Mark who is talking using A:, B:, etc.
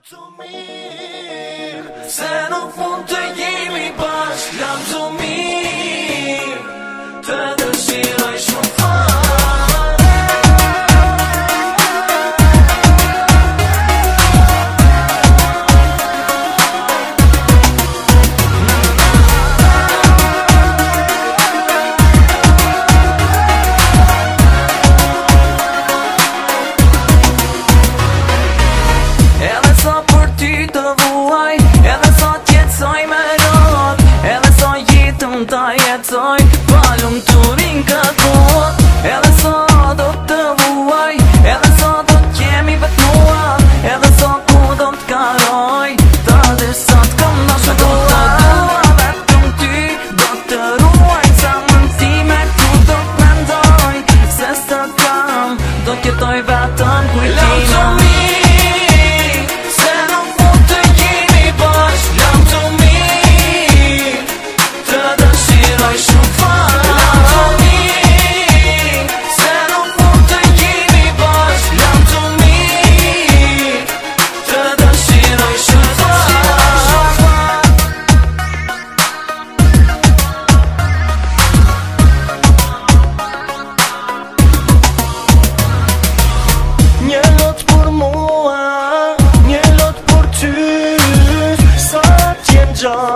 A: të mirë, se nuk mund të jemi bashkë. Jam të mirë, të dëshiroj shumë fare. Edhe sa për ty të vuaj, edhe sa t'jetësoj me lot, edhe sa jetëm ta jetësoj, palum t'urin këtë bot. Edhe sa do të vuaj, edhe sa do t'jemi vetë mua, edhe sa ku do t'karoj, ta dhe sa t'kam nashë do të dua vetëm ty, do të ruaj sa mëntime, ku do t'mendoj, se së kam, do t'jetoj vetëm kujtimin. Një lot për mua, një lot për ty, sa t'jem gjatë.